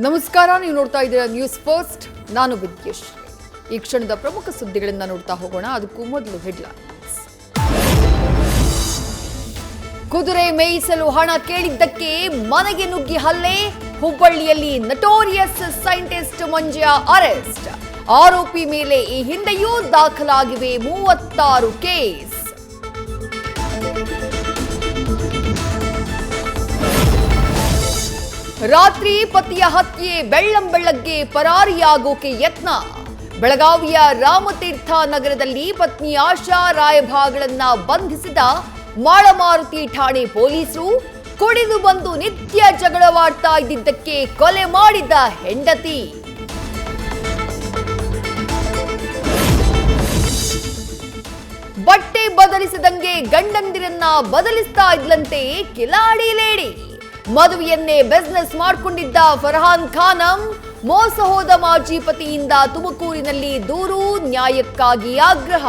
ನಮಸ್ಕಾರ, ನೀವು ನೋಡ್ತಾ ಇದ್ದೀರಾ ನ್ಯೂಸ್ ಫಸ್ಟ್. ನಾನು ವಿದ್ಯೇಶ್. ಈ ಕ್ಷಣದ ಪ್ರಮುಖ ಸುದ್ದಿಗಳನ್ನು ನೋಡ್ತಾ ಹೋಗೋಣ. ಅದಕ್ಕೂ ಮೊದಲು ಹೆಡ್ಲೈನ್ಸ್. ಕುದುರೆ ಮೇಯಿಸಲು ಹಣ ಕೇಳಿದ್ದಕ್ಕೆ ಮನೆಗೆ ನುಗ್ಗಿ ಹಲ್ಲೆ. ಹುಬ್ಬಳ್ಳಿಯಲ್ಲಿ ನಟೋರಿಯಸ್ ಸೈಂಟಿಸ್ಟ್ ಮಂಜ್ಯ ಅರೆಸ್ಟ್. ಆರೋಪಿ ಮೇಲೆ ಈ ಹಿಂದೆಯೂ ದಾಖಲಾಗಿವೆ 36 ಕೇಸ್. ರಾತ್ರಿ ಪತಿಯ ಹತ್ಯೆ, ಬೆಳ್ಳಂಬೆಳ್ಳಗ್ಗೆ ಪರಾರಿಯಾಗೋಕೆ ಯತ್ನ. ಬೆಳಗಾವಿಯ ರಾಮತೀರ್ಥ ನಗರದಲ್ಲಿ ಪತ್ನಿ ಆಶಾ ರಾಯಭಾಗಳನ್ನ ಬಂಧಿಸಿದ ಮಾಳಮಾರುತಿ ಠಾಣೆ ಪೊಲೀಸರು. ಕುಡಿದು ಬಂದು ನಿತ್ಯ ಜಗಳವಾಡ್ತಾ ಇದ್ದಿದ್ದಕ್ಕೆ ಕೊಲೆ ಮಾಡಿದ ಹೆಂಡತಿ. ಬಟ್ಟೆ ಬದಲಿಸಿದಂಗೆ ಗಂಡಂದಿರನ್ನ ಬದಲಿಸ್ತಾ ಇದ್ಲಂತೆ ಕಿಲಾಡಿ ಲೇಡಿ. ಮದುವೆಯನ್ನೇ ಬಿಸ್ನೆಸ್ ಮಾಡಿಕೊಂಡಿದ್ದ ಫರ್ಹಾನ್ ಖಾನಂ ಮೋಸ ಹೋದ ಮಾಜಿ ಪತಿಯಿಂದ ತುಮಕೂರಿನಲ್ಲಿ ದೂರು, ನ್ಯಾಯಕ್ಕಾಗಿ ಆಗ್ರಹ.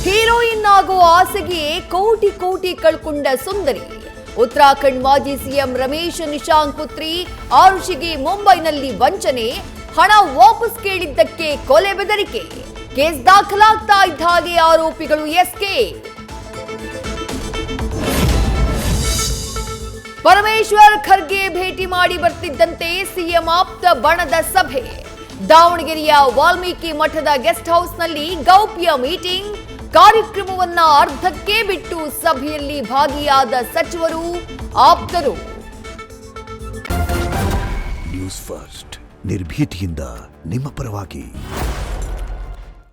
ಹೀರೋಯಿನ್ ಆಗೋ ಆಸೆಗೆ ಕೋಟಿ ಕೋಟಿ ಕಳ್ಕೊಂಡ ಸುಂದರಿ. ಉತ್ತರಾಖಂಡ್ ಮಾಜಿ ಸಿಎಂ ರಮೇಶ್ ನಿಶಾಂಕ್ ಪುತ್ರಿ ಆರುಷಿಗೆ ಮುಂಬೈನಲ್ಲಿ ವಂಚನೆ. ಹಣ ವಾಪಸ್ ಕೇಳಿದ್ದಕ್ಕೆ ಕೊಲೆ ಬೆದರಿಕೆ. ಕೇಸ್ ದಾಖಲಾಗ್ತಾ ಇದ್ದ ಹಾಗೆ ಆರೋಪಿಗಳು ಎಸ್ಕೇಪ್. ಪರಮೇಶ್ವರ್ ಖರ್ಗೆ ಭೇಟಿ ಮಾಡಿ ಬರ್ತಿದ್ದಂತೆ ಸಿಎಂ ಆಪ್ತ ಬಣದ ಸಭೆ. ದಾವಣಗೆರೆಯ ವಾಲ್ಮೀಕಿ ಮಠದ ಗೆಸ್ಟ್ ಹೌಸ್ನಲ್ಲಿ ಗೌಪ್ಯ ಮೀಟಿಂಗ್. ಕಾರ್ಯಕ್ರಮವನ್ನ ಅರ್ಧಕ್ಕೆ ಬಿಟ್ಟು ಸಭೆಯಲ್ಲಿ ಭಾಗಿಯಾದ ಸಚಿವರು, ಆಪ್ತರು. ನ್ಯೂಸ್ ಫಸ್ಟ್, ನಿರ್ಭೀತಿಯಿಂದ ನಿಮ್ಮ ಪರವಾಗಿ.